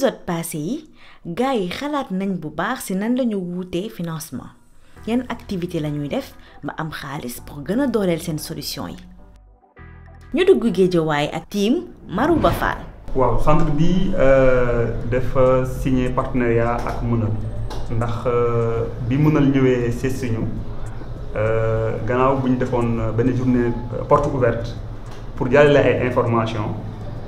épisode passé yi gars yi xalaat nañ bu baax ci nan lañu wuutee financement yan activité lañuy def ba am xaalis pour gën a dooleel seen solution yi ñu dugg Guédiawaye ak team Marouba Fall. waaw centre bi dafa signé partenariat ak Mënal ndax bi Mënal ñëwee seet si ñu gannaaw bu ñu defoon benn journée porte ouverte pour jàllale ay information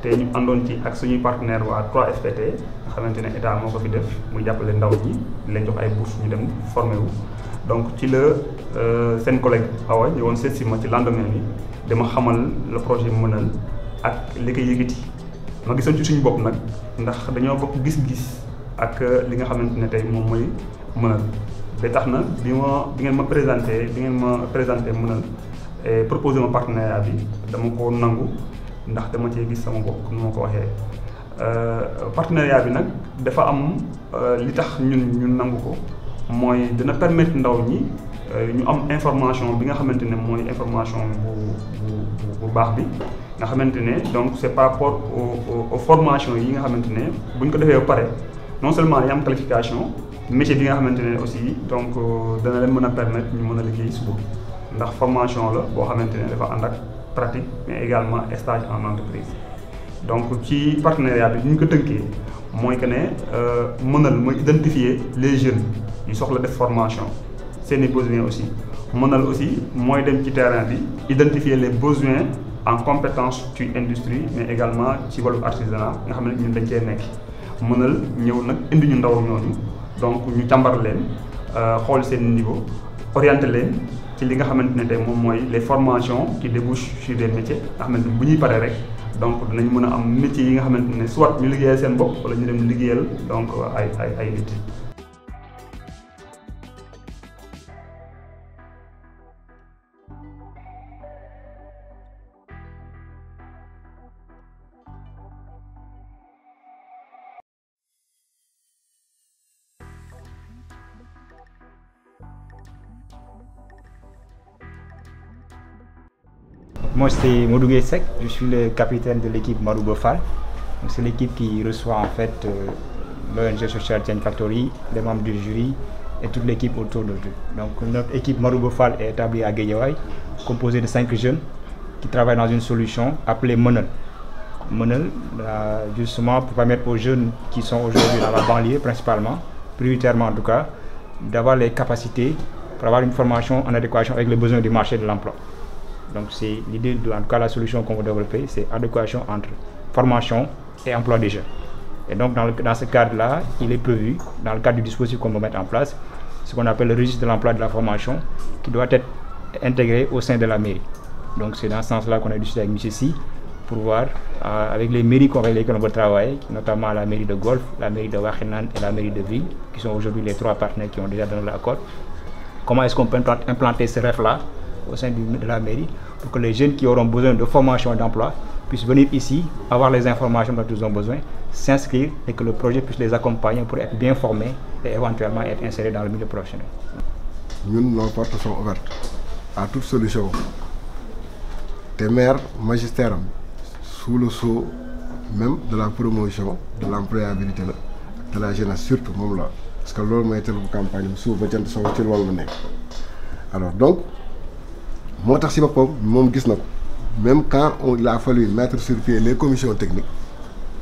te ñu àndoon ci ak suñuy partenaire waa 3FPT nga xamante ne état moo ko fi def muy jàppale ndaw ñi di leen jox ay bourse ñu dem formé wu donc ci la seen collègue Awa ñëwoon seet si ma ci lendemain bi dama xamal le projet Mënal ak li ko yëkkati ma gisoon ci suñu bopp nag ndax dañoo bokk gis-gis ak li nga xamante ne tey moom mooy Mënal ba tax na bi ngeen ma présenté Mënal et proposé ma partenariat bi dama ko nangu ndax dama cee gis sama bopp comme ni ma ko waxee partenariat bi nag dafa am li tax ñun nangu ko mooy dina permettre ndaw ñi ñu am information bi nga xamante ne mooy information bu baax bi nga xamante ne donc c'est par rapport aux formations yi nga xamante ne bu ñu ko defee ba pare non seulement dañu am qualification métier bi nga xamante ne aussi donc dana leen mën a permettre ñu mën a liggéey suba ndax formation la boo xamante ne dafa ànd ak pratique mais également stage en entreprise donc ci partenariat bi ñu ko tënkee mooy que ne Mënal mooy identifier les jeunes yu soxla def formation seeni besoins aussi Mënal aussi mooy dem ci terrain bi identifier les besoins en compétences ci industrie mais également ci wàllu artisanat nga xam ne ñun dañ cee nekk Mënal ñëw nag indi ñu ndaw ñooñu donc ñu càmbar leen xool seen niveau orienté leen ci li nga xamante ne tey moom mooy les formations qui débouchent sur des métiers nga xamante ne bu ñuy paree rek donc dinañ mën a am métiers yi nga xamante ne soit ñu liggéeyal seen bopp wala ñu dem liggéeyal donc ay nit. Moi c'est Modou Sek, je suis le capitaine de l'équipe Marouba Fall. C'est l'équipe qui reçoit en fait l'ONG Social Change Factory, les membres du jury et toute l'équipe autour de eux. Donc notre équipe Marouba Fall est établie à Guédiawaye, composée de 5 jeunes qui travaillent dans une solution appelée Mënal. Mënal, justement pour permettre aux jeunes qui sont aujourd'hui dans la banlieue principalement, prioritairement en tout cas, d'avoir les capacités pour avoir une formation en adéquation avec les besoins du marché de l'emploi. Donc c'est l'idée, en tout cas la solution qu'on va développer, c'est adéquation entre formation et emploi des jeunes. Et donc dans ce cadre-là, il est prévu, dans le cadre du dispositif qu'on va mettre en place, ce qu'on appelle le registre de l'emploi et de la formation, qui doit être intégré au sein de la mairie. Donc c'est dans ce sens-là qu'on a discuté avec M. Si, pour voir avec les mairies avec lesquelles on va travailler, notamment la mairie de Golf, la mairie de Wakhinane et la mairie de Ville, qui sont aujourd'hui les 3 partenaires qui ont déjà donné l'accord, comment est-ce qu'on peut implanter ce rêve-là au sein de la mairie pour que les jeunes qui auront besoin de formation et d'emploi puissent venir ici, avoir les informations dont ils ont besoin, s'inscrire et que le projet puisse les accompagner pour être bien formés et éventuellement être insérés dans le milieu professionnel. Nous, nos portes sont ouvertes à toute solution. Des maires magistères sous le sceau même de la promotion de l'employabilité de la jeunesse, surtout même là. Parce que l'homme a été en campagne sous le alors donc, moi, même quand il a fallu mettre sur pied les commissions techniques,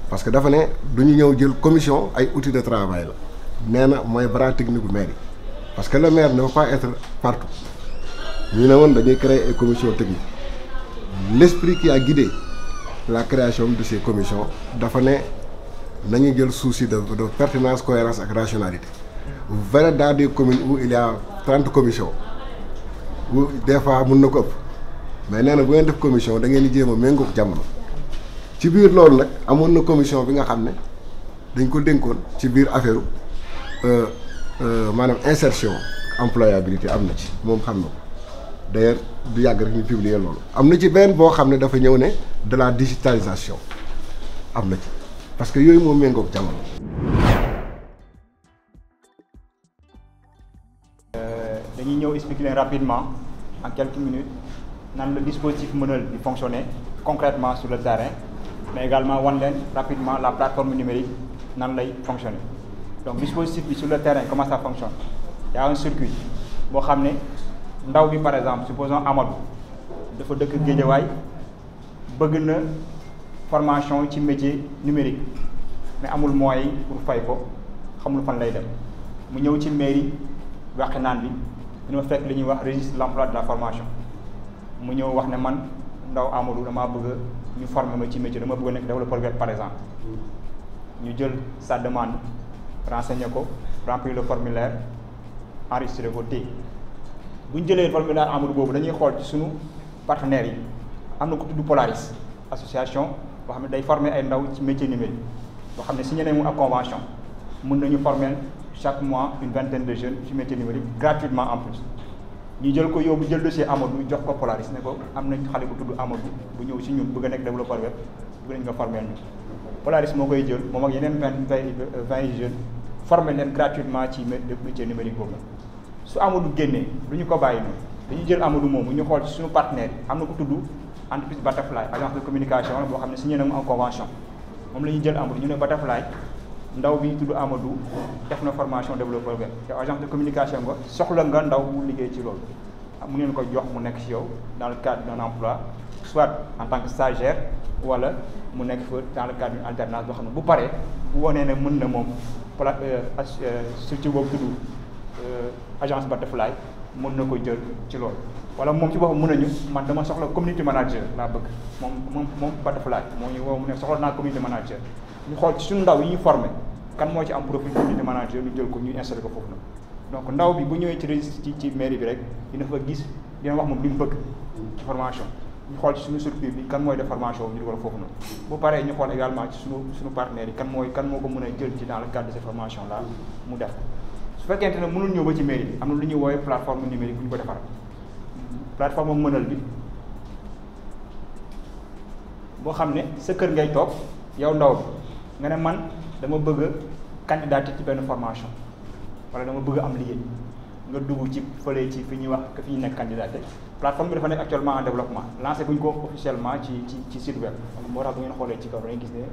parce que d'abord, nous avons une commission et outils de travail. Nous avons un bras technique du maire. Parce que le maire ne va pas être partout. Nous avons créé une commission technique. L'esprit qui a guidé la création de ces commissions, d'abord, nous avons le souci de pertinence, cohérence et rationalité. Vous verrez dans des communes où il y a 30 commissions. Des fois mun na ko ëpp mais nee na bu ngeen def commission da ngeen di jéem a méngoo jamono ci biir loolu nag amoon na commission bi nga xam ne dañ ko dénkoon ci biir affaire maanaam insertion employabilité am na ci moom xam na ko d'ailleurs du yàgg rek ñu publier loolu am na ci benn boo xam ne dafa ñëw ne de la digitalisation am na ci parce que yooyu moom méngoo jamono. dañuy ñëw expliquer rapidement en quelques minutes nan le dispositif Mënal di fonctionner concrètement sur le terrain mais également wan leen rapidement la plateforme numérique nan lay fonctionner. Donc dispositif bi sur le terrain comment ça fonctionne? Il y a un circuit boo xam ne ndaw bi par exemple supposons Amadou dafa dëkk Guédiawaye bëgg na formation ci métier numérique mais amul moyen pour fay ko xamul fan lay dem mu ñëw ci mairie Wakhinane bi dina fekk li ñuy wax registre de l'emploi de la formation mu ñëw wax ne man ndaw Amadou damaa bëgg ñu former ma ci métier dama bëgg nekk développeur web par exemple ñu jël sa demande renseigner ko remplir le formulaire enregistré ko téye bu ñu jëlee formulaire Amadou boobu dañuy xool ci suñu partenaires yi am na ko tudd Polaris association boo xam ne day former ay ndaw ci métier numérique boo xam ne signé nañu ak convention mën nañu former chaque mois une vingtaine de jeunes ci métier numérique gratuitement en plus ñu jël ko yóbbu jël dossier Amadou jox ko Polaris ne ko am nañ xale bu tudd Amadou bu ñëw si ñun bëgg a nekk développeur web bëgg nañ nga former ñu Polaris moo koy jël moom ak yeneen vingt jeunes former leen gratuitement ci métier numérique boobu su Amadou génnee du ñu ko bàyyi noonu dañuy jël Amadou moomu ñu xool ci suñu partenaire am na ko tudd entreprise Butterfly agence de communication boo xam ne signé na mu en convention moom la ñuy jël Amadou ñu ne Butterfly ndaw bi tudd Amadou def na formation développeur web te agence de communication nga soxla nga ndaw bu liggéey ci loolu mu neen ko jox mu nekk ci yow dans le cadre d'un emploi soit en tant que stagiaire wala mu nekk fa dans le cadre d'une alternance boo xam ne bu paree bu wonee ne mën na moom structure boobu tudd agence Butterfly mën na ko jël ci loolu wala moom ci boppam mën nañu man dama soxla community manager laa bëgg moom Butterfly moo ñu woo mu ne soxla naa community manager ñu xool ci suñu ndaw yi ñu formé kan moo ci am profil community manager ñu jël ko ñu installé ko foofu na donc ndaw bi bu ñëwee ci registre ci mairie bi rek dina fa gis dina wax moom li mu bëgg ci formation ñu xool ci suñu circuit bi kan mooy def formation ñu dugal foofu noonu bu paree ñu xool également ci suñu partenaires yi kan moo ko mën a jël ci dans le cadre de ces formations là mu def su fekkente ne mënul ñëw ba ci mairie bi am na lu ñuy woowee plateforme numérique bu ñu ko defar plateforme mënal bi boo xam ne sa kër ngay toog yow ndaw bi nga ne man dama bëgg a candidater ci benn formation wala dama bëgg am liggéey nga dugg ci fële ci fi ñuy wax fi ñu nekk candidater plateforme bi dafa nekk actuellement en développement lancé guñ ko officiellement ci site web moo tax bu ngeen xoolee ci kaw dañuy gis ne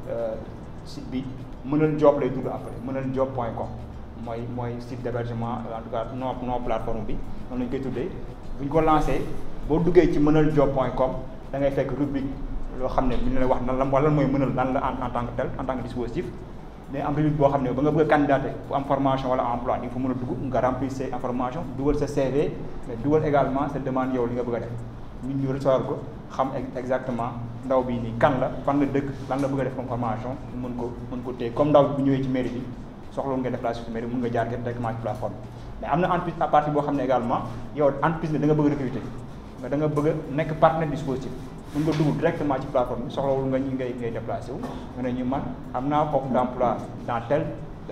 site bi mënal job lay tudd après mënal job.com mooy site d'hébergement en tout cas non plateforme bi noonu lañ koy tuddee bu ñu ko lancé boo duggee ci mënal job.com da ngay fekk rubrique loo xam ne bi ñu la wax nan la wala mooy mënal lan la en tant que tel en tant que dispositif mais am rubrique boo xam ne ba nga bëgg a candidater pour am formation wala emploi di nga fa mën a dugg nga remplir ces informations dugal sa CV mais dugal également sa demande yow li nga bëgg a def ñun ñu recevoir ko xam exactement ndaw bi nii kan la fan la dëkk lan la bëgg a def comme formation mën ko téye comme ndaw bi bu ñëwee ci mairie bi soxla nga déplacer ci mairie mën nga jaar directement ci plateforme mais am na entreprise à partir boo xam ne également yow entreprise ne da nga bëgg a recruter nga da nga bëgg a nekk partenaire dispositif mën nga dugg directement ci plateforme bi soxlawul nga ñi ngay déplacé wu nga ne ñu man am naa offre d'emploi dans tel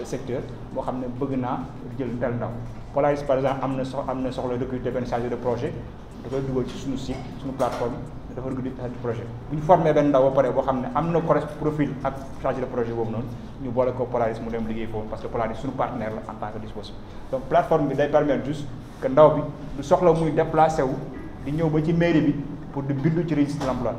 secteur boo xam ne bëgg naa jël tel ndaw Polaris par exemple am na soxla recruter benn chargé de projet da koy dugal ci suñu site suñu plateforme dafa recruter chargé de projet bu ñu formé benn ndaw ba pare boo xam ne am na profil ak chargé de projet boobu noonu ñu boole ko Polaris mu dem liggéey foofu parce que Polaris suñu partenaire la en tant que dispositif donc plateforme bi day permettre juste que ndaw bi du soxla muy déplacé wu di ñëw ba ci mairie bi pour di bindu ci registre de l'emploi.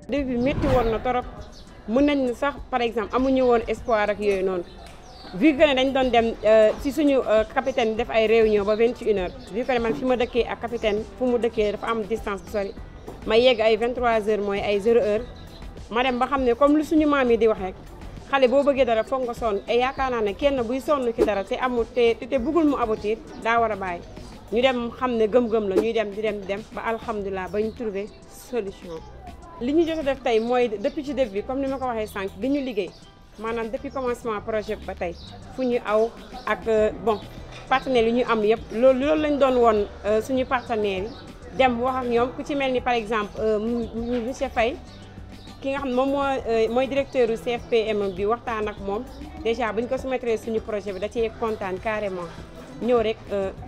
début bi métti woon na torop mën nañ sax par exemple amuñu woon espoir ak yooyu noonu vu que ne dañ doon dem si suñu capitaine def ay réunion ba 21h vu que ne man fi ma dëkkee ak capitaine fu mu dëkkee dafa am distance bu sori ma yegg ay 23h mooy ay 0h ma dem ba xam ne comme lu suñu maam yi di wax rek xale boo bëggee dara foog nga sonn et yaakaar naa ne kenn buy sonn ki dara te amul te bëggul mu aboutir daa war a bàyyi ñu dem xam ne gëm-gëm la ñuy dem di dem ba alhamdulilah ba ñu trouver solution. li ñu jot a def tey mooy depuis ci début bi comme ni ma ko waxee sànq bi ñu liggéey maanaam depuis commencement projet bi ba tey fu ñu aw ak bon partenaires yi ñu am yëpp loolu lañ doon woon suñu partenaires yi dem wax ak ñoom ku ci mel ni par exemple monsieur Faye ki nga xam ne moom mooy directeur du CFPM bi waxtaan ak moom déjà bu ñu ko soumettre suñu projet bi da cee kontaan carrément ñëw rek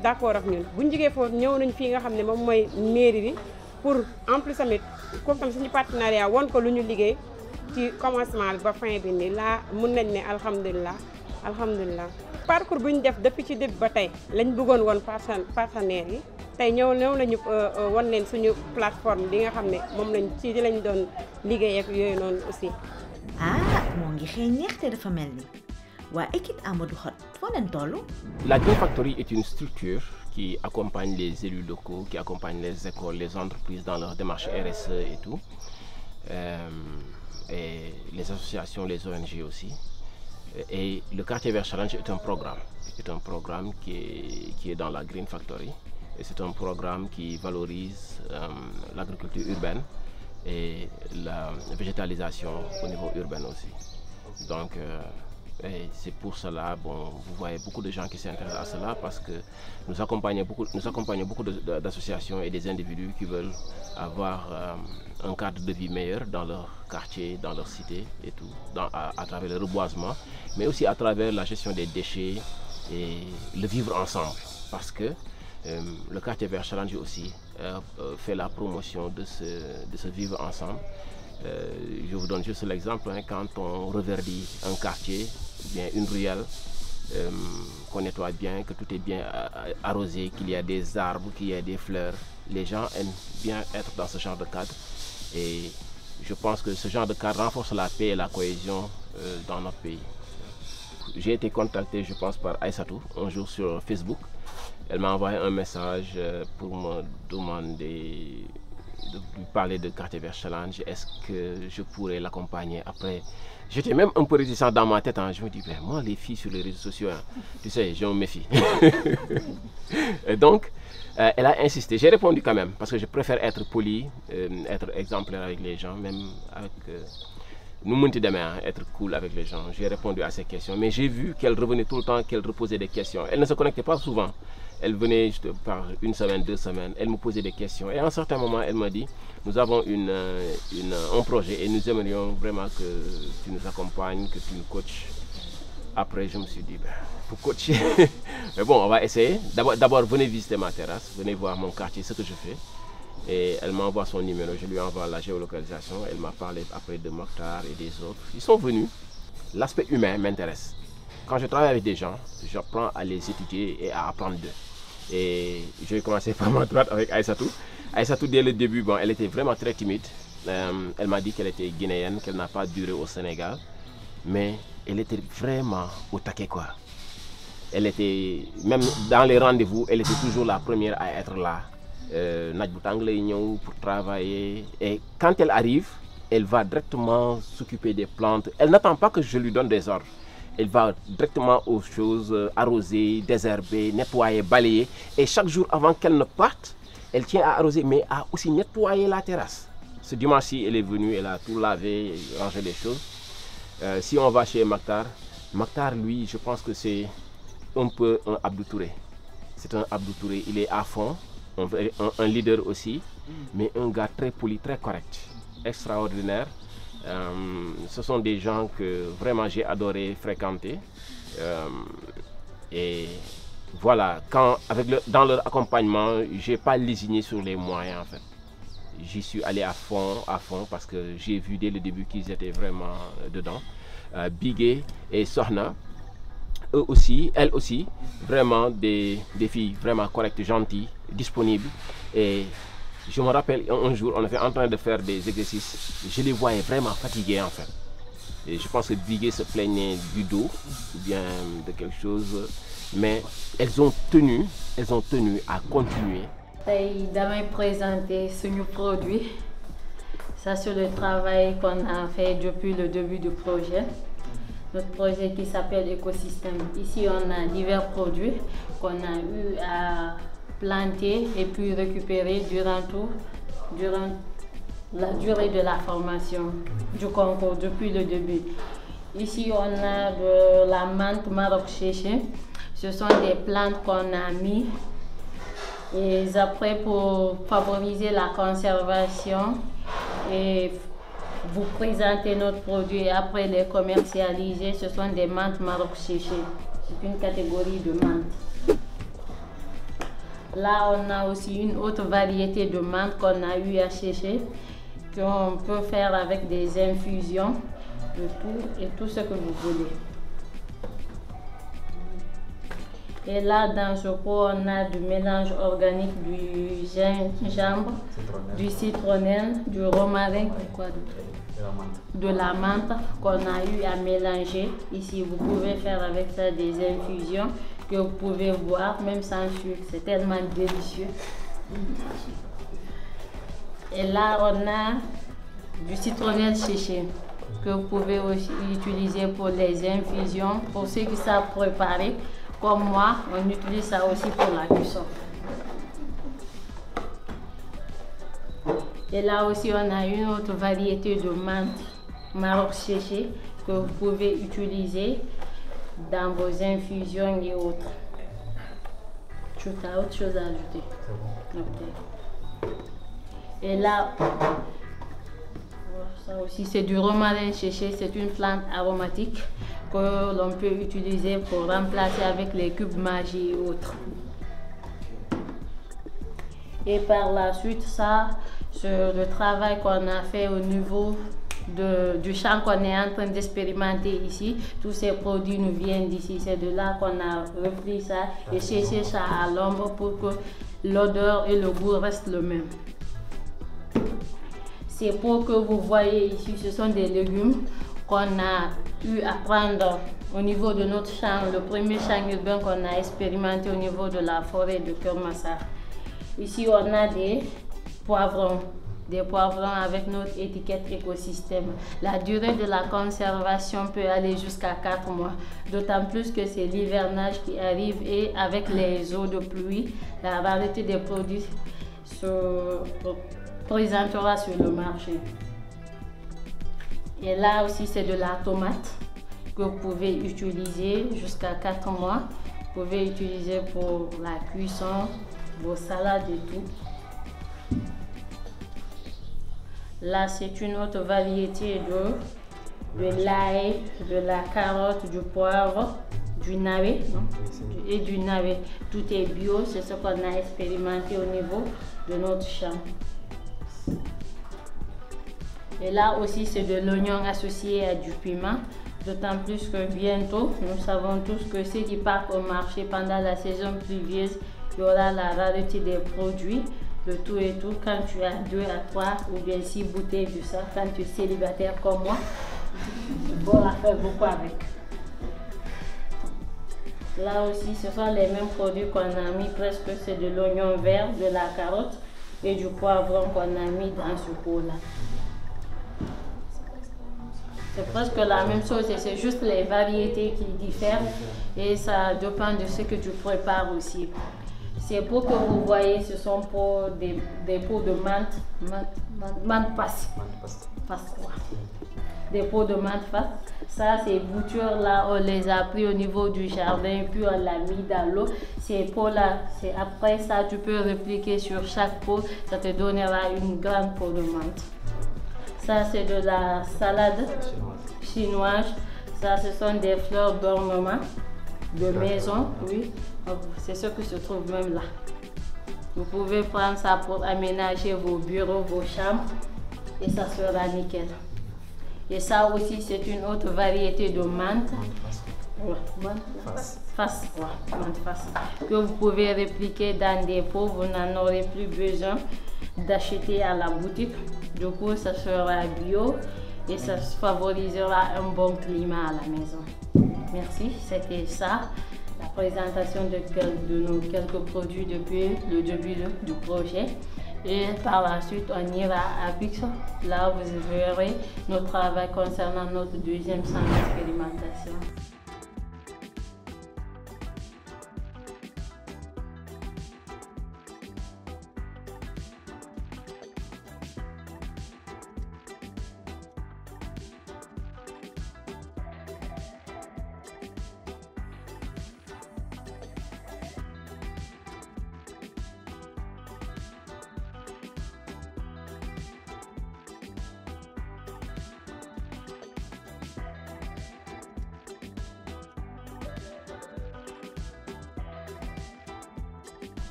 d'accord ak ñun bu ñu jógee foofu ñëw nañ fii nga xam ne moom mooy mairie bi pour en plus tamit comme tamit suñu partenariat woon ko lu ñu liggéey ci commencement bi ba fin bi nii laa mun nañ ne alhamdulilah parcours bu ñu def depuis ci début ba tey lañ bëggoon woon partenaires yi tey ñëw lañu won leen suñu plateforme bi nga xam ne moom lañ ci di lañ doon liggéey ak yooyu noonu aussi. moo ngi xëy neex te dafa mel ni waa équipe Amadou Hott foo leen toll. La Green Factory est une structure qui accompagne les élus locaux, qui accompagne les écoles, les entreprises dans leur démarche RSE et tout, et les associations, les ONG aussi. Et le quartier vert challenge est un programme qui est dans la Green Factory. Et c'est un programme qui valorise l'agriculture urbaine et la végétalisation au niveau urbain aussi. Donc, c'est pour cela, vous voyez beaucoup de gens qui s'intéressent à cela parce que nous accompagnons beaucoup d'associations et des individus qui veulent avoir un cadre de vie meilleur dans leur quartier, dans leur cité et tout, à travers le reboisement, mais aussi à travers la gestion des déchets et le vivre ensemble. Parce que le quartier vert challenge aussi fait la promotion de ce vivre ensemble. Je vous donne juste l'exemple, quand on reverdit un quartier, bien une ruelle, qu'on nettoie bien, que tout est bien arrosé, qu'il y a des arbres, qu'il y a des fleurs, les gens aiment bien être dans ce genre de cadre. Et je pense que ce genre de cadre renforce la paix et la cohésion dans notre pays. J'ai été contacté, je pense, par Aïssatou un jour sur Facebook. Elle m'a envoyé un message pour me demander de lui parler de quartier vert challenge. Est-ce que je pourrais l'accompagner après? J'étais même un peu réticent dans ma tête. Je me dis, ben, moi, les filles sur les réseaux sociaux, tu sais, je me méfie. Et donc, elle a insisté. J'ai répondu quand même, parce que je préfère être poli, être exemplaire avec les gens, même avec... nous demain, être cool avec les gens. J'ai répondu à ces questions, mais j'ai vu qu'elle revenait tout le temps, qu'elle reposait des questions. Elle ne se connectait pas souvent. Elle venait par une semaine, 2 semaines, elle me posait des questions. Et à un certain moment, elle m'a dit, nous avons un projet et nous aimerions vraiment que tu nous accompagnes, que tu nous coaches. Après, je me suis dit, pour coacher, mais bon, on va essayer. D'abord, venez visiter ma terrasse, venez voir mon quartier, ce que je fais. Et elle m'envoie son numéro, je lui envoie la géolocalisation. Elle m'a parlé après de Mokhtar et des autres. Ils sont venus. L'aspect humain m'intéresse. Quand je travaille avec des gens, j'apprends à les étudier et à apprendre d'eux. Et je vais commencer par ma droite avec Aïssatou. Aïssatou, dès le début, elle était vraiment très timide. Elle m'a dit qu'elle était guinéenne, qu'elle n'a pas duré au Sénégal. Mais elle était vraiment au taquet, quoi. Elle était, même dans les rendez-vous, elle était toujours la première à être là. Pour travailler. Et quand elle arrive, elle va directement s'occuper des plantes. Elle n'attend pas que je lui donne des ordres. Elle va directement aux choses, arroser, désherber, nettoyer, balayer. Et chaque jour avant qu'elle ne parte, elle tient à arroser, mais à aussi nettoyer la terrasse. Ce dimanche-ci, elle est venue, elle a tout lavé, rangé les choses. Si on va chez Mokhtar, Mokhtar, lui, je pense que c'est un peu un Abdou Touré. C'est un Abdou Touré, il est à fond. Un leader aussi, mais un gars très poli, très correct, extraordinaire. Ce sont des gens que vraiment j'ai adoré fréquenter. Et voilà, dans leur accompagnement, je n'ai pas lésiné sur les moyens en fait. J'y suis allé à fond parce que j'ai vu dès le début qu'ils étaient vraiment dedans. Bigué et Sohna, eux aussi, elles aussi, vraiment des filles vraiment correctes, gentilles, disponibles. Et je me rappelle un jour, on était en train de faire des exercices, je les voyais vraiment fatiguées en fait. Et je pense que Bigué se plaignait du dos ou bien de quelque chose, mais elles ont tenu à continuer. Damay présenter ce nouveau produit. Ça, c'est le travail qu'on a fait depuis le début du projet. Notre projet qui s'appelle Écosystème. Ici, on a divers produits qu'on a eu à planter et puis récupérer durant la durée de la formation du concours, depuis le début. Ici, on a de la menthe Maroc séchée. Ce sont des plantes qu'on a mis. Et après, pour favoriser la conservation et vous présenter notre produit et après les commercialiser, ce sont des menthes Maroc séchées. C'est une catégorie de menthe. Là, on a aussi une autre variété de menthe qu'on a eu à sécher. qu'on peut faire avec des infusions de tout et tout ce que vous voulez. Et là, dans ce pot, on a du mélange organique du gingembre, du citronnelle, du romarin, de la menthe qu'on a eu à mélanger. Ici, vous pouvez faire avec ça des infusions que vous pouvez boire, même sans sucre. C'est tellement délicieux. Et là, on a du citronnelle séché que vous pouvez aussi utiliser pour les infusions. Pour ceux qui savent préparer, comme moi, on utilise ça aussi pour la cuisson. Et là aussi, on a une autre variété de menthe maroc séché que vous pouvez utiliser dans vos infusions et autres. Tu as autre chose à ajouter? Okay. Et là, ça aussi, c'est du romarin séché, c'est une plante aromatique que l'on peut utiliser pour remplacer avec les cubes Maggi et autres. Et par la suite, ça, c'est le travail qu'on a fait au niveau du champ qu'on est en train d'expérimenter ici. Tous ces produits nous viennent d'ici. C'est de là qu'on a repris ça et séché ça à l'ombre pour que l'odeur et le goût restent le même. Ces pots que vous voyez ici, ce sont des légumes qu'on a eu à prendre au niveau de notre champ, le premier champ urbain qu'on a expérimenté au niveau de la forêt de Kermassar. Ici, on a des poivrons avec notre étiquette écosystème. La durée de la conservation peut aller jusqu'à 4 mois, d'autant plus que c'est l'hivernage qui arrive et avec les eaux de pluie, la variété des produits se présentera sur le marché. Et là aussi, c'est de la tomate que vous pouvez utiliser jusqu'à 4 mois. Vous pouvez utiliser pour la cuisson, vos salades et tout. Là, c'est une autre variété de l'ail, de la carotte, du poivre, du navet et du navet. Tout est bio, c'est ce qu'on a expérimenté au niveau de notre champ. Et là aussi, c'est de l'oignon associé à du piment. D'autant plus que bientôt, nous savons tous que ceux qui partent au marché pendant la saison pluvieuse, il y aura la rareté des produits, de tout et tout. Quand tu as 2 à 3 ou bien 6 bouteilles de ça, quand tu es célibataire comme moi, il faut la faire beaucoup avec. Là aussi, ce sont les mêmes produits qu'on a mis presque, c'est de l'oignon vert, de la carotte et du poivron qu'on a mis dans ce pot-là. C'est presque la même chose et c'est juste les variétés qui diffèrent et ça dépend de ce que tu prépares aussi. Ces pots que vous voyez, ce sont des pots de menthe passe. Des pots de menthe passe. Ça, ces boutures-là, on les a pris au niveau du jardin puis on l'a mis dans l'eau. Ces pots-là, après ça, tu peux répliquer sur chaque pot. Ça te donnera une grande pot de menthe. Ça, c'est de la salade chinoise. Ça, ce sont des fleurs d'ornement de maison. Oui, c'est ce qui se trouve même là. Vous pouvez prendre ça pour aménager vos bureaux, vos chambres et ça sera nickel. Et ça aussi, c'est une autre variété de menthe. Que vous pouvez répliquer dans des pots. Vous n'en aurez plus besoin d'acheter à la boutique. Du coup, ça sera bio et ça favorisera un bon climat à la maison. Merci, c'était ça, la présentation de nos quelques produits depuis le début du projet. Et par la suite, on ira à Pixo. Là, vous verrez notre travail concernant notre deuxième centre d'expérimentation.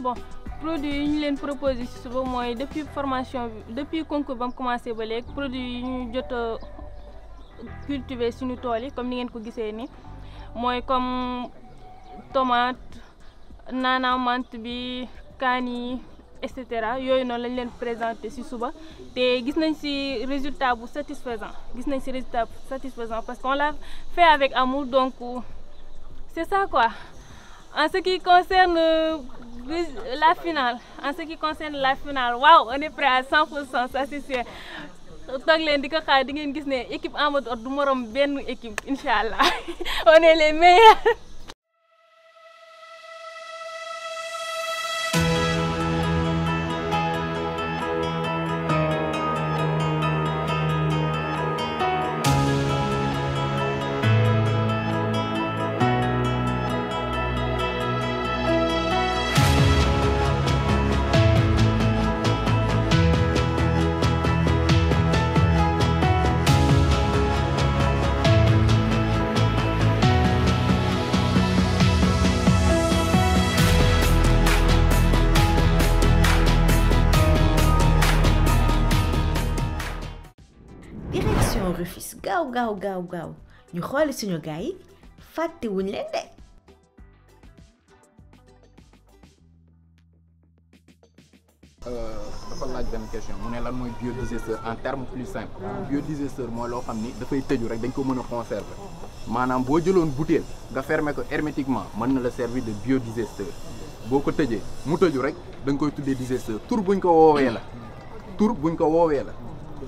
Bon, produit yi ñu leen proposé ci suba mooy depuis formation bi depuis concours ba mu commencé ba léegi produit yi ñu jot a cultiver suñu tool yi comme ni ngeen ko gisee ni mooy comme tomate naana menthe bi kaan yi et cetera yooyu noonu lañ leen présenté ci suba te gis nañ ci résultat bu satisfaisant parce qu'on l'a fait avec amour, donc c'est ça quoi. En ce qui concerne la finale, waouh, on est prêt à 100%, ça c'est sûr. toog leen di ko xaar di ngeen gis ne équipe Amadou Hott du morom benn équipe inchallah on est les meilleurs. Rufisque gaaw ñu xooli suñu gaay yi fàtte wuñ leen de. dafa laaj benn question mu ne lan mooy biodigesteur en terme plus simple. biodigesteur mooy loo xam ni dafay tëju rek dañ ko mën a conserver maanaam boo jëloon bouteille nga fermer ko hermétiquement mën na la servir de biodigesteur boo ko tëjee mu tëju rek da nga koy tuddee digesteur tur buñ ko woowee la.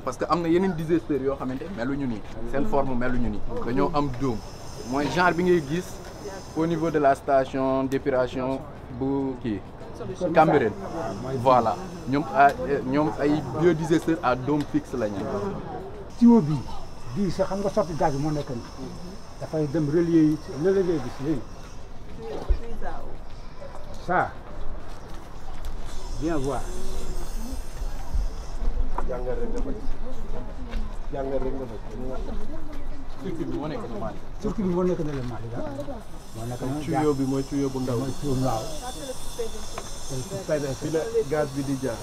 parce que am na yeneen digesteurs yoo xamante meluñu nii seen forme meluñu nii dañoo am dóom mooy genre bi ngay gis au niveau de la station d'épuration bu kii Cambérène voilà ñoom ay biodigesteurs à dôme fixe la ñu. tuyau bii sax xam nga sorti gaz bi moo nekk nii dafay dem relier yi gis léegi ça bien voir. jàngal rek nga circuit bi moo nekk na Mali. circuit bi moo nekk na Mali moo nekk na tuyau bi mooy tuyau bu ndaw. waaw. fi la gaz bi di jaar.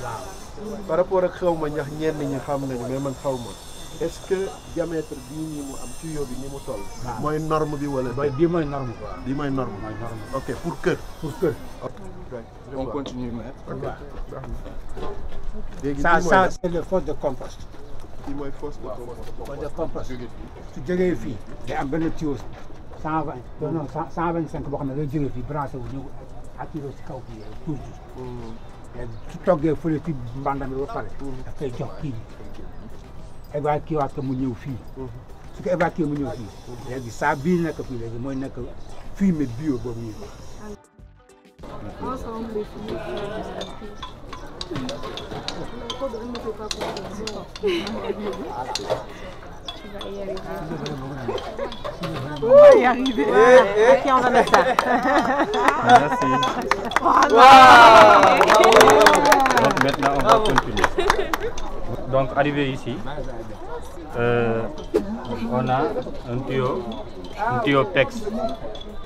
par rapport ak xaw ma ñax ñenn ñi xam nañu mais man xaw ma est-ce que diamètre bii nii mu am tuyau bi ni mu toll. mooy norme bi wala. bii mooy norme quoi. bii mooy norme. ok pour kër. on continue maître. léegi ça c'est le fosse de compost. fii mooy fosse de compost. su jógee fii day am benn tuyau 120 non 125 boo xam ne day jógee fii branché wu ñëw attiré si kaw kii toujours. su toggee fële ci mbàndam bi ba pare. daf koy jox kii bi évacué waat ko mu ñëw fii. su ko évacué mu ñëw fii. léegi saa bii nekk fii léegi mooy nekk fumier bio boobu ñu ensemble On va y arriver. Ok, on va mettre ça. Merci. Voilà. Donc maintenant on va continuer. Donc arrivé ici, on a un tuyau PEX.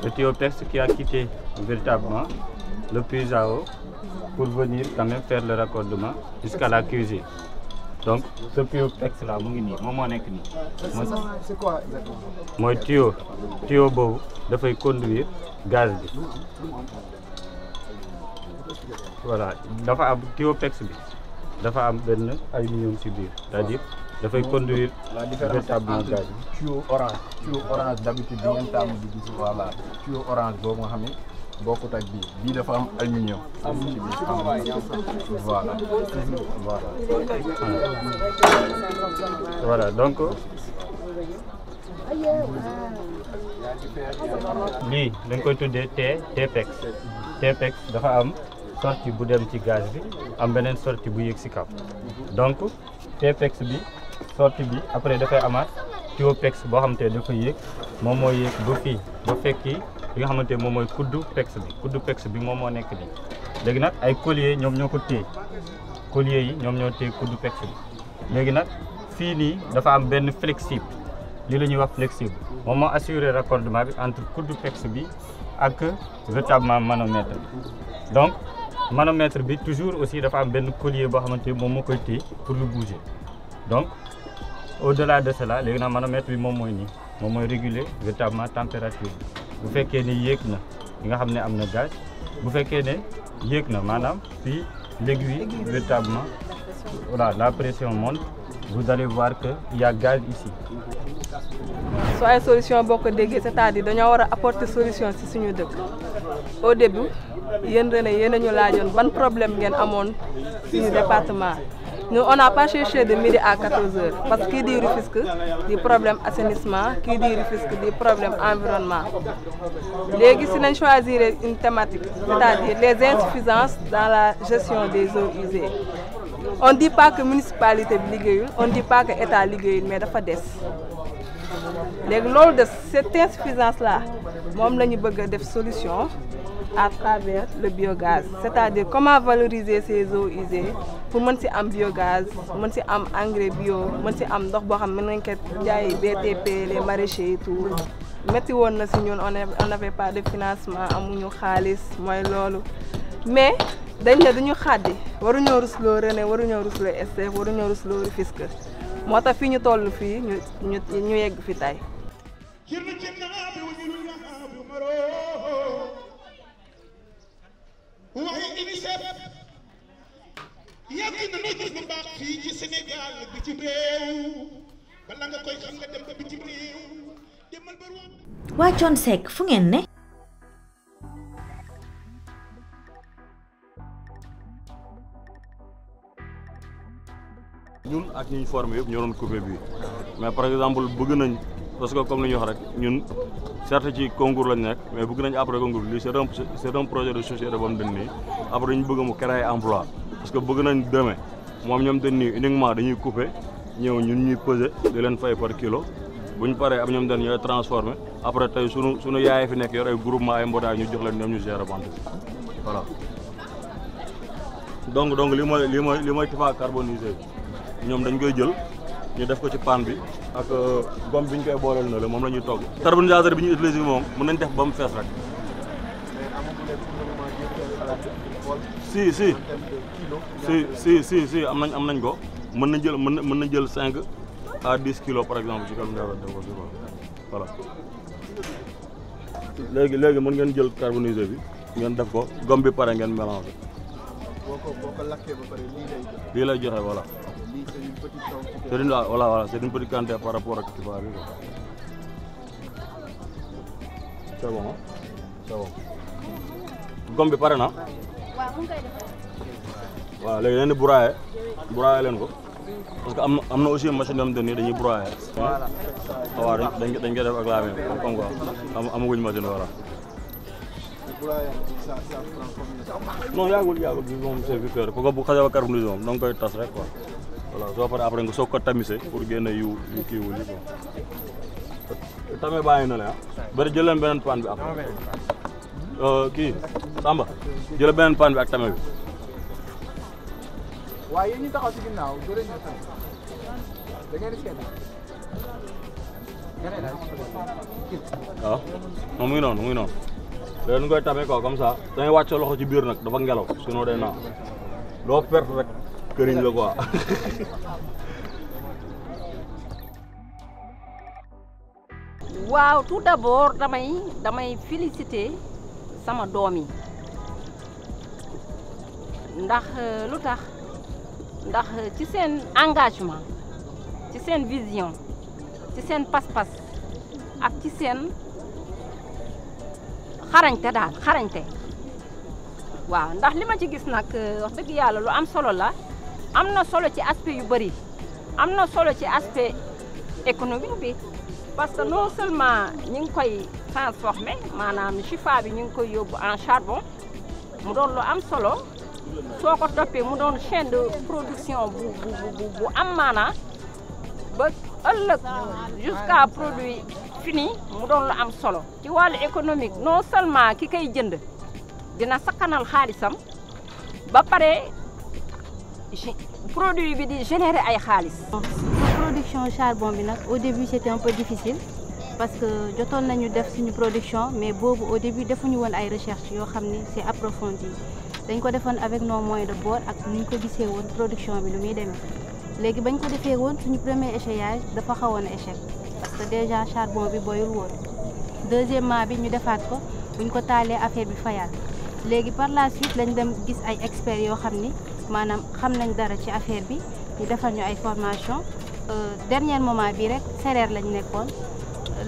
Le tuyau PEX qui a quitté véritablement le puits à eau pour venir quand même faire le raccordement jusqu'à la cuisine. Donc ce tuyau PEX là mu ngi nii moom moo nekk nii. C'est quoi exactement? mooy tuyau boobu dafay conduire gaz bi. Voilà dafa am tuyau PEX bi dafa am benn aluminium ci biir, c'est-à-dire dafay conduire véritablement gaz bi. tuyau orange d'habitude bi ngeen tàmm di gis voilà tuyau orange boobu nga xam ne bokkut ak bii dafa am aluminium. Voilà donc lii dañ koy tuddee T-PEX. T-PEX dafa am sortie bu dem ci gaz bi am beneen sortie bu yéeg ci kaw donc T-PEX bi sortie bi après dafay amaat tuyau PEX boo xamante ne dafa yéeg moom moo yéeg ba fii ba fekki li nga xamante moom mooy kuddu PEX bi moom moo nekk nii. léegi nag ay collier ñoom ñoo ko téye collier yi ñoom ñoo téye kuddu PEX bi léegi nag fii nii dafa am benn flexible li la ñuy wax flexible moom moo assuré raccordement bi entre kuddu PEX bi ak véritablement manomètre bi. Donc manomètre bi toujours aussi dafa am benn collier boo xamante ni moom moo koy téye pour lu bouger donc au-delà de cela léegi nag manomètre bi moom mooy nii moom mooy réguler véritablement température bu fekkee ne yéeg na nga xam ne am na gaz bu fekkee ne yéeg na maanaam puis l'aiguille véritablement voilà la pression monte vous allez voir que il y a gaz ici. soo ay solution boo ko déggee c'est-à-dire dañoo war a apporter solution ci suñu dëkk au début yéen René yéen a ñu laajoon ban problème ngeen amoon suñu département nous on n'a pas cherché de midi à 14 heures parce que kii di Rufisque di problème assainissement kii di Rufisque di problème environnement léegi si nañ choisir une thématique c'est-à-dire les insuffisances dans la gestion des eaux usées. On dit pas que municipalité bi liggéeyul on dit pas que état liggéeyul mais dafa des léegi loolu des cette insuffisance là moom la ñu bëgg a def solution à travers le biogaz c'est-à-dire comment valoriser ces eaux usées pour mën si am biogaz mën si am engrais bio mën si am ndox boo xam mën nañ ko jaay BTP les maraîchers et tout métti woon na si ñun on n'avait pas de financement amuñu xaalis mooy loolu mais dañ ne duñu xàddi waruñoo rusloo René waruñoo rusloo STF waruñoo rusloo Rufisque moo tax fii ñu toll fii ñu yegg fi tey. waaye UNICEF yàgg na noo gis lu baax fii ci Sénégal bitim réew bala nga koy xam nga dem ba bitim réew demal ba waa Thione Seck fu ngeen ne. ñun ak ñi ñu formé yëpp ñoo doon coupé bi mais par exemple bëgg nañ parce que comme li ñu wax rek ñun certes ci concours lañ nekk mais bëgg nañ après concours lii c'est un projet de société boo xam ne nii après ñu bëgg mu créer emploi parce que bëgg nañ demee moom ñoom dañ nii uniquement dañuy coupé ñëw ñun ñuy peser di leen fay par kilo bu ñu paree am ñoom dañ ñooy transformé après tey sunu yaay fi nekk yor ay groupement ay mbootaay ñu jox leen ñoom ñu gérer vente voilà donc li mooy Tifa carbonisé ñoom dañ koy jël ñu def ko ci pan bi ak gomme bi ñu koy booleel na la moom la ñuy togg carbonisateur bi ñu utilisé bi moom mën nañ def ba mu fees rek si am nañ ko mën na jël 5 à 10 kilos par exemple ci carbonisateur def ko si ko voilà léegi mën ngeen jël carbonisé bi ngeen def ko gomme bi pare ngeen mélangé lii lay joxe voilà c'est une petite quantité par rapport ak Tifa bi quoi. C'est bon hein? C'est bon. Gomme bi pare na. waaw léegi leen di broyer leen ko parce que am na aussi machine yoo xam ne dañuy broyer. waaw dañ koy def ak la même comme quoi amaguñ machine voilà. non yàggul bi moom c'est vite fait ko bu xasee ba carbonisé moom da nga koy tas rek quoi. voilà soo paree après nga soog ko tamisser pour génne yu kii wu li quoi tamit bàyyi na la ah bari jël leen beneen pan bi après kii Samba jël beneen pan bi ak tame bi. waaye yéen ñi taxaw ci ginnaaw bëri na tamit da ngeen di seetlu. waaw moom mu ngi noonu léegi nu koy tamee quoi comme ça da ngay wàcc loxo ci biir nag dafa ngelaw sinon day naaw doo perte rek. këriñ la quoi. waaw tout d'abord damay féliciter sama doom yi ndax lu tax ndax ci seen engagement ci seen vision ci seen pas-pas ak ci seen xarañte waaw ndax li ma ci gis nag wax dëgg yàlla lu am solo la. am na solo ci aspect yu bëri am na solo ci aspect économique bi parce que non seulement ñu ngi koy transformer maanaam chifa bi ñu ngi koy yóbbu en charbon mu doon lu am solo soo ko toppee mu doon chaîne de production bu am maanaa ba ëllëg jusqu'à produit fini mu doon lu am solo ci wàllu économique non seulement ki koy jënd dina sakkanal xaalisam ba pare produit bi di générer ay xaalis. production charbon bi nag au début c'était un peu difficile parce que jotoon nañu def suñu production mais boobu au début defuñu woon ay recherche yoo xam ni c'est approfondi dañ ko defoon avec nos moyens de bord ak ni ñu ko gisee woon production bi lu muy demee léegi bañ ko defee woon suñu premier échauffage dafa xawoon a échec parce que déjà charbon bi boyul woon deuxièmement bi ñu defaat ko buñ ko taalee affaire bi fayaat léegi par la suite lañ dem gis ay experts yoo xam ni maanaam xam nañ dara ci affaire bi ñu defal ñu ay formation dernier moment bi rek Sereer lañ nekkoon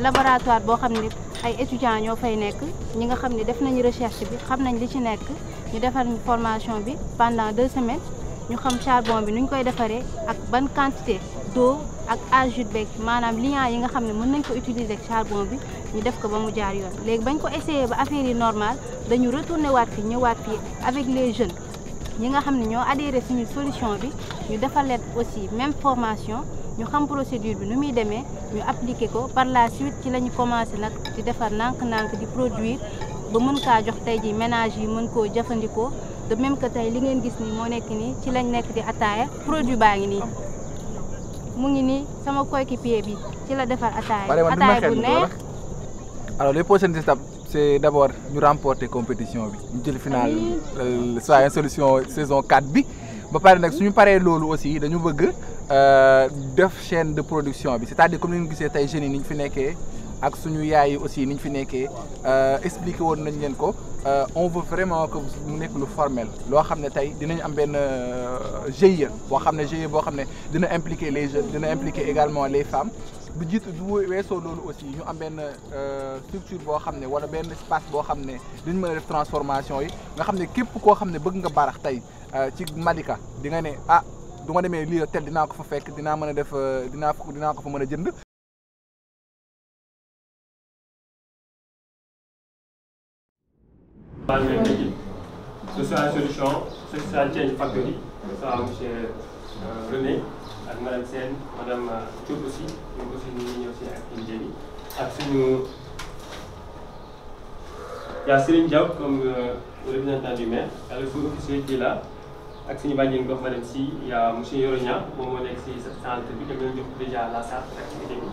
laboratoire boo xam ne ay étudiants ñoo fay nekk ñi nga xam ne def nañu recherche bi xam nañ li ci nekk ñu defal ñu formation bi pendant 2 semaines ñu xam charbon bi nuñ koy defaree ak ban quantité d'eau ak ajout beeg maanaam liant yi nga xam ne mën nañ ko utiliser ak charbon bi ñu def ko ba mu jaar yoon léegi bañ ko essayé ba affaire yi normal dañu retourné waat fi ñëwaat fii avec les jeunes ñi nga xam ne ñoo adhéré suñu solution bi ñu defal leen aussi même formation ñu xam procédure bi nu muy demee ñu appliqué ko par la suite ci la ñu commencé nag di defar nànk-nànk di produire ba mën kaa jox tey ji ménage yi mën koo jëfandikoo de même que tey li ngeen gis nii moo nekk nii ci lañ nekk di ataaya produit baa ngi nii mu ngi nii sama coéquipier bi ci la defar ataaya bu neex. Alors les prochaines étapes c'est d'abord ñu remporter compétition bi ñu jël final Soyons Solution saison 4 bi ba pare nag suñu paree loolu aussi dañu bëgg def chaîne de production bi c'est-à-dire comme ni ñu gisee tey jeunes yi ni ñu fi nekkee ak suñu yaay yi aussi ni ñu fi nekkee expliqué woon nañ leen ko on veut vraiment que mu nekk lu formel loo xam ne tey dinañ am benn GIE boo xam ne GIE boo xam ne dina impliquer les jeunes dina impliquer également les femmes bu jiitu bu weesoo loolu aussi ñu am benn structure boo xam ne wala benn espace boo xam ne dañ mën a def transformation yi nga xam ne képp koo xam ne bëgg nga barax tey ci Malika di nga ne ah du ma demee lii tel dinaa ko fa fekk dinaa mën a def dinaa ko fa mën a jënd. Social Solution, Social Change Factory, ça monsieur René, ak madame Sène, madame Diop aussi, ñu aussi ñu ngi ñëw si activité bi ak suñu y a Serigne Diaw comme représentant du maire, y a le sous-officier qui est là ak suñu bàjjen gox madame si y a monsieur Yoro Niang moom moo nekk si centre bi dem nañu jox déjà la salle activité bi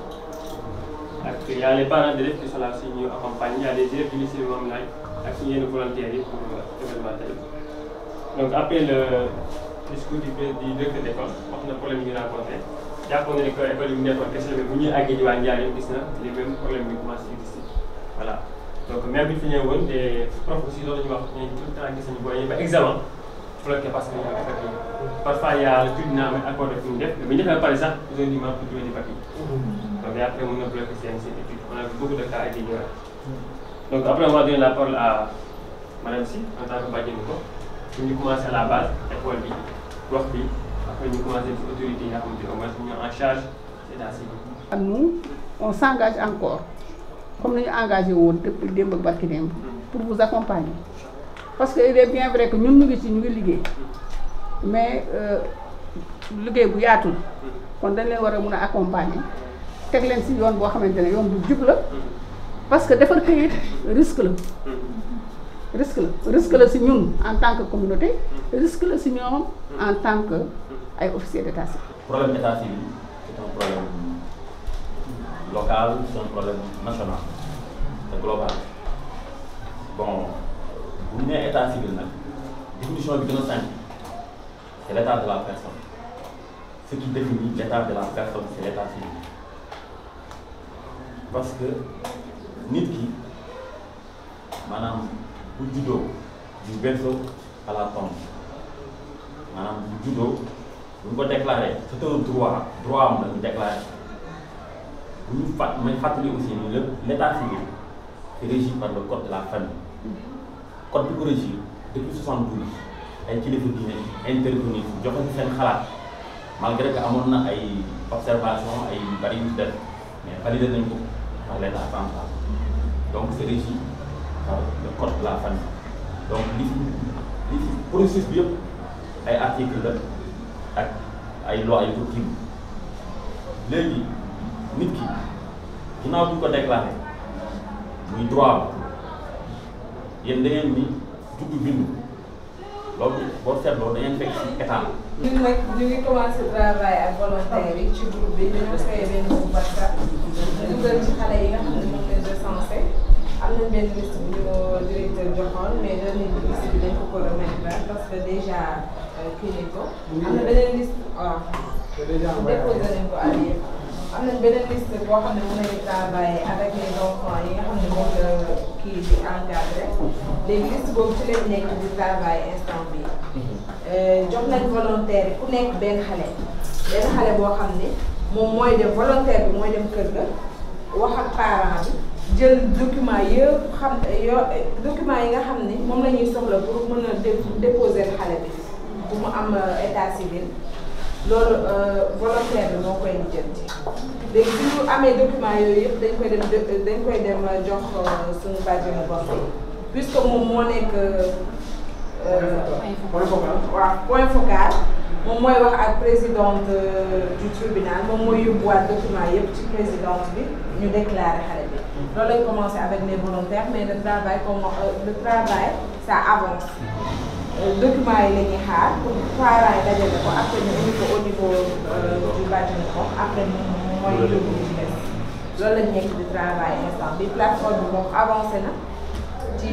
ak y a les parents d'élèves qui sont là aussi ñu accompagne, y a des élèves du lycée Mamoulaye ak suñu yenn volontaires yi pour événement tey donc après le discours du directeur d'école wax na problème yi ñu rencontré jàppoon na ne que école yi mu nekkoon kese la bu ñuy àggee ci waa Ndiarème gis na les mêmes problèmes yi commencé exister voilà donc même bi fi ñëw woon des profs aussi loolu la ñu wax ñu tout le temps gis nañu booy ba examen bloqué parce que ñu am papier parfois y a le tribunal amee accord de fi mu def mais bu ñu defee par exemple ils ont dit man pour jouer des papiers donc après mën na bloqué seen étude on a vu beaucoup de cas et donc après on va donner la parole à madame Si en tant que bàjjenu ko ñu commencé à la base école bi wax bi après ñu commencé ci autorités yi nga xamante ne au moins ñu en charge c'est assez bien. Nous on s'engage encore comme ni ñu engagé woon depuis démb ak barki démb pour vous accompagner parce que il est bien vrai que ñun ñu ngi liggéey mais liggéey bu yaatu la kon dañ leen war a mun a accompagner teg leen si yoon boo xamante ne yoon bu jub la. Parce que defar këyit risque la si ñun en tant que communauté risque la si ñoom en tant que ay officiers d'état civil. Problème d'état civil c'est un problème local, c'est un problème national, c'est global. Bon bu ñu nee état civil nag définition bi gën a simple c'est l'état de la personne. Ce qui définit l'état de la personne c'est l'état civil parce que nit ki maanaam bu juddoo du berceau à la tombe maanaam bu juddoo bu ñu ko déclaré c'est un droit am la ñu déclaré bu ñu may fàttali aussi ni l'état civil est régi par le code de la famille code bi ko régir depuis 72 ay kilifa diine intervenir joxe ci seen xalaat malgré que amoon na ay observation ay bari yu def mais validé nañ ko par l'état central. Donc c'est régi par le code de la famille. Donc li processus bi yëpp ay articles la ak ay lois yu ko tiim léegi nit ki ginnaaw bu ñu ko déclaré muy droit yéen da ngeen ni juddu bindu loolu boo seetloo da ngeen fekk ci état. ñun nag ñu ngi commencé travail ak volontaires yi ci groupe bi dañoo créé benn groupe WhatsApp dugal ci xale yi nga xam ne moom lañ recensé am nañ benn liste bu ñu directeur joxoon mais dañ leen liste bi dañ ko remettre parce que déjà kii nañ ko. am na beneen liste waaw. déposé nañ ko allié. am nañ beneen liste boo xam ne mën nañu travailler avec les enfants yi nga xam ne moom la kii bi encadré léegi liste boobu ci lañ nekk di travailler instant bi jox nañ volontaire yi ku nekk benn xale boo xam ne moom mooy dem volontaire bi mooy dem kër ga wax ak parent bi jël document yëpp document yi nga xam ne moom la ñuy soxla pour mën a déposer xale bi bu mu am état civil loolu volontaire bi moo koy lijjanti léegi su ñu amee document yooyu yëpp dañ koy dem jox suñu bàjjenu gox bi puisque moom moo nekk point focal moom mooy wax ak présidente du tribunal moom mooy yóbbuwaat document yëpp ci présidente bi ñu déclaré xale bi loolu lañ commencé avec les volontaires mais le travail ça avance documents yi la ñuy xaar pour parents yi dajale ko après ñu indi ko au niveau du bâtiment ko après moom mooy yóbbu ci des loolu lañ nekk di travail instant bi plateforme bi moom avancé na ci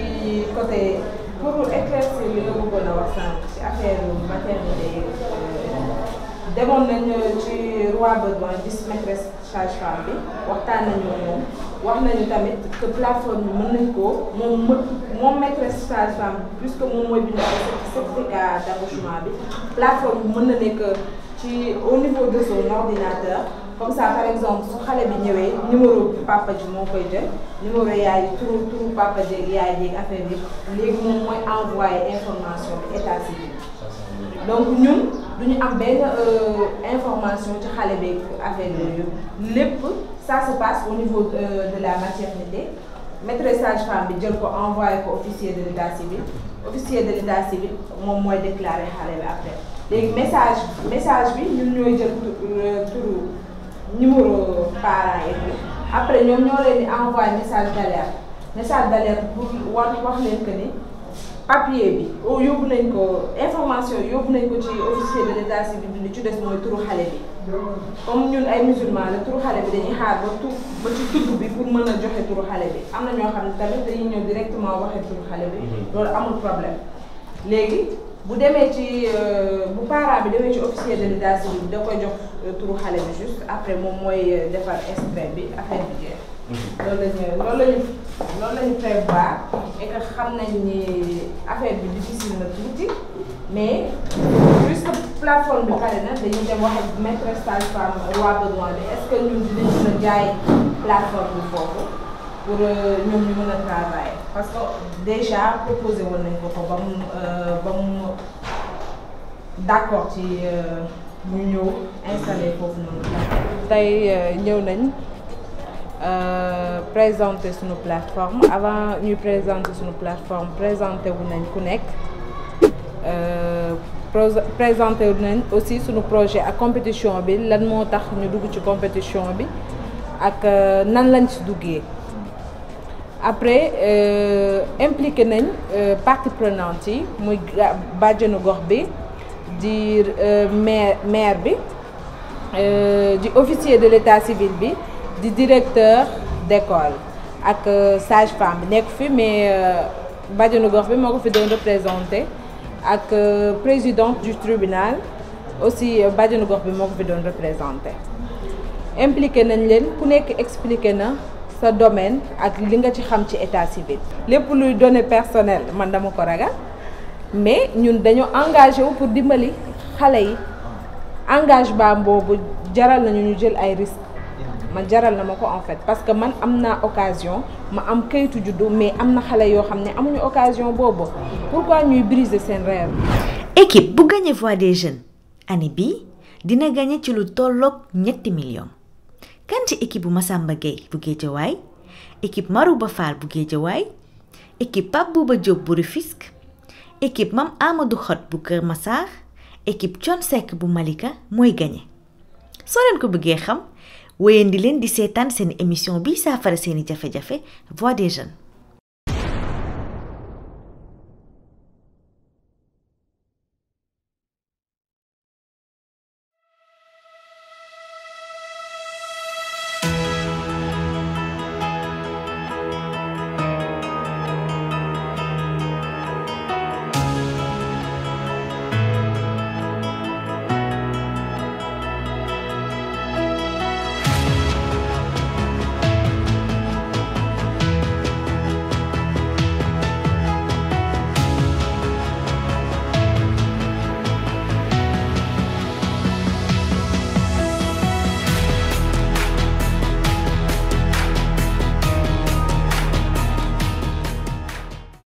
côté pour éclaircir li nga bëggoon a wax sànq ci affaire maternité demoon nañ ci roi besoin gis maîtresse sage-femme bi waxtaan nañu moom wax nañu tamit que plateforme bi mën nañ ko moom maîtresse sage-femme puisque moom mooy bind certificat d'accouchement bi plateforme bi mën na nekk ci au niveau de son ordinateur comme ça par exemple su xale bi ñëwee numéro papa ji moo koy jël numéro yaay turu papa ji yaay ji affaire yëpp léegi moom mooy envoyer information bi état civil donc ñun duñu am benn information ci xale bi affaire yooyu lépp ça se passe au niveau de la maternité maîtresse sage-femme bi jël ko envoyé ko officier de l'état civil moom mooy déclaré xale bi après léegi message bi ñun ñooy jël turu numéro parents yi après ñoom ñoo leen di envoyé message d'alerte pour wax leen que ni papier bi yóbbu nañ ko information yóbbu nañ ko ci officier de l'état civil bi li ci des mooy turu xale bi comme ñun ay musulmans la turu xale bi dañuy xaar ba ci tudd bi pour mën a joxe turu xale bi am na ñoo xam ne tamit dañuy ñëw directement waxe turu xale bi loolu amul problème léegi bu demee ci bu parent bi demee ci officier de l'état civil bi da koy jox turu xale bi juste après moom mooy defar extrait bi affaire bi jeex loolu lañu prévoir et que xam nañ ni affaire bi difficile na tuuti mais puisque plateforme bi pare na dañuy dem wax ak maîtresse sage-femme roi besoin bi est-ce que ñun dinañ mën a jaay plateforme bi foofu pour ñoom ñu mën a travailler parce que déjà proposé woon nañ ko ba mu d'accord ci ñu ñëw installer foofu noonu. tey ñëw nañ présenter suñu plateforme avant ñuy présenter suñu plateforme présenté wu nañ ku nekk présenté wu nañ aussi suñu projet ak compétition bi lan moo tax ñu dugg ci compétition bi ak nan lañ ci duggee après impliqué nañ parties prenantes yi muy bàjjenu gox bi di maire bi di officier de l'état civil bi di directeur d'école ak sage-femme bi nekk fi mais bàjjenu gox bi moo ko fi doon représenté ak présidente du tribunal aussi bàjjenu gox bi moo ko fi doon représenté impliqué nañ leen ku nekk expliqué na sa domaine ak li nga ci xam ci état civil lépp luy données personnelles man dama ko ragal mais ñun dañoo engagé wu pour dimbali xale yi engagement boobu jaral nañu ñu jël ay risques man jaral na ma ko en fait parce que man am naa occasion ma am kayitu juddu mais am na xale yoo xam ne amuñu occasion boobu pourquoi ñuy briser seen rêve. équipe bu gagné voix des jeunes année bii dina gagné ci lu tolloog 7 millions kan ci équipe bu Massamba Gueye bu Guédiawaye équipe Marouba Fall bu Guédiawaye équipe Pape Bouba Diop bu Rufisque équipe Mame Amadou Xot bu Kër Massar équipe Thione Seck bu Malika mooy gagné soo leen ko bëggee xam wéyandi leen di seetaan seen émission bi saafara seeni jafe-jafe voix des jeunes.